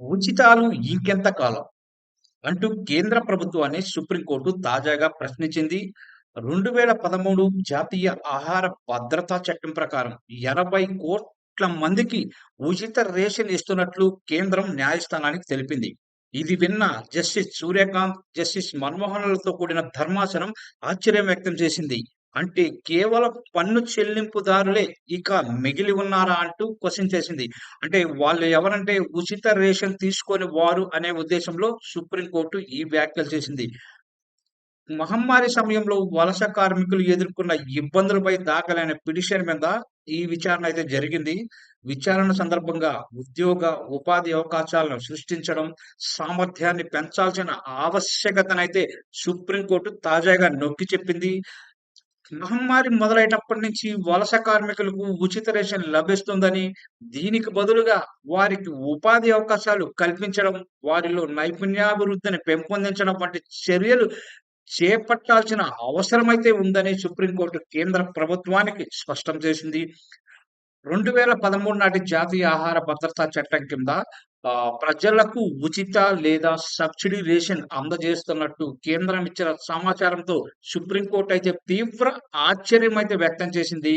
ఉచితాలు ఇంకెంత కాలం అంటూ కేంద్ర ప్రభుత్వాన్ని సుప్రీంకోర్టు తాజాగా ప్రశ్నించింది. 2013 జాతీయ ఆహార భద్రతా చట్టం ప్రకారం 80 కోట్ల మందికి ఉచిత రేషన్ ఇస్తున్నట్లు కేంద్రం న్యాయస్థానానికి తెలిపింది. ఇది విన్న జస్టిస్ సూర్యకాంత్, జస్టిస్ మన్మోహన్లతో కూడిన ధర్మాసనం ఆశ్చర్యం వ్యక్తం చేసింది. అంటే కేవలం పన్ను చెల్లింపుదారులే ఇక మిగిలి ఉన్నారా అంటూ క్వెషన్ చేసింది. అంటే వాళ్ళు ఎవరంటే ఉచిత రేషన్ తీసుకొని వారు అనే ఉద్దేశంలో సుప్రీంకోర్టు ఈ వ్యాఖ్యలు చేసింది. మహమ్మారి సమయంలో వలస కార్మికులు ఎదుర్కొన్న ఇబ్బందులపై దాఖలైన పిటిషన్ మీద ఈ విచారణ అయితే జరిగింది. విచారణ సందర్భంగా ఉద్యోగ, ఉపాధి అవకాశాలను సృష్టించడం, సామర్థ్యాన్ని పెంచాల్సిన ఆవశ్యకతనైతే సుప్రీంకోర్టు తాజాగా నొక్కి చెప్పింది. మహమ్మారి మొదలైనప్పటి నుంచి వలస కార్మికులకు ఉచిత రేషన్ లభిస్తుందని, దీనికి బదులుగా వారికి ఉపాధి అవకాశాలు కల్పించడం, వారిలో నైపుణ్యాభివృద్ధిని పెంపొందించడం వంటి చర్యలు చేపట్టాల్సిన అవసరమైతే ఉందని సుప్రీంకోర్టు కేంద్ర ప్రభుత్వానికి స్పష్టం చేసింది. 2013 నాటి జాతీయ ఆహార భద్రతా చట్టం కింద ప్రజలకు ఉచిత లేదా సబ్సిడీ రేషన్ అందజేస్తున్నట్టు కేంద్రం ఇచ్చిన సమాచారంతో సుప్రీంకోర్టు అయితే తీవ్ర ఆశ్చర్యం అయితే వ్యక్తం చేసింది.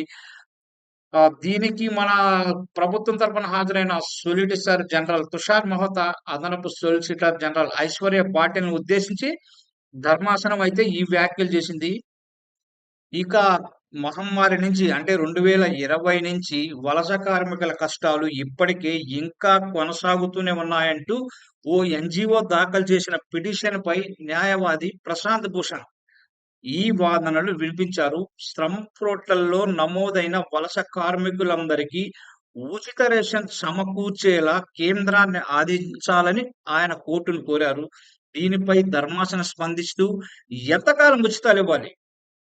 దీనికి మన ప్రభుత్వం తరపున హాజరైన సొలిసిటర్ జనరల్ తుషార్ మెహతా, అదనపు సొలిసిటర్ జనరల్ ఐశ్వర్య పాటిల్‌ని ఉద్దేశించి ధర్మాసనం అయితే ఈ వ్యాఖ్యలు చేసింది. ఇక మహమ్మారి నుంచి అంటే 2020 నుంచి వలస కార్మికుల కష్టాలు ఇప్పటికే ఇంకా కొనసాగుతూనే ఉన్నాయంటూ ఓ ఎన్‌జీఓ దాఖలు చేసిన పిటిషన్‌పై న్యాయవాది ప్రశాంత్ భూషణ్ ఈ వాదనలు వినిపించారు. శ్రమ్ పోర్టల్‌లో నమోదైన వలస కార్మికులందరికీ ఉచిత రేషన్ సమకూర్చేలా కేంద్రాన్ని ఆదేశించాలని ఆయన కోర్టును కోరారు. దీనిపై ధర్మాసనం స్పందిస్తూ ఎంతకాలం ఉచితాలివ్వాలి?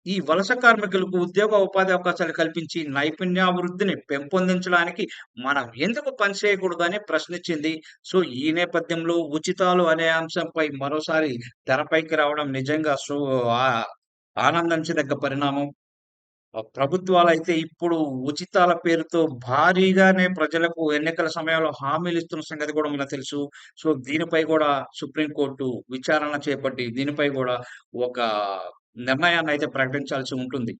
ఈ వలస కార్మికులకు ఉద్యోగ, ఉపాధి అవకాశాలు కల్పించి నైపుణ్యాభివృద్ధిని పెంపొందించడానికి మనం ఎందుకు పని చేయకూడదని ప్రశ్నించింది. సో, ఈ నేపథ్యంలో ఉచితాలు అనే అంశంపై మరోసారి తెరపైకి రావడం నిజంగా ఆనందించదగ్గ పరిణామం. ప్రభుత్వాలైతే ఇప్పుడు ఉచితాల పేరుతో భారీగానే ప్రజలకు ఎన్నికల సమయంలో హామీలిస్తున్న సంగతి కూడా మనకు తెలుసు. సో, దీనిపై కూడా సుప్రీంకోర్టు విచారణ చేపట్టి దీనిపై కూడా ఒక నిర్ణయాన్నయితే ప్రకటించాల్సి ఉంటుంది.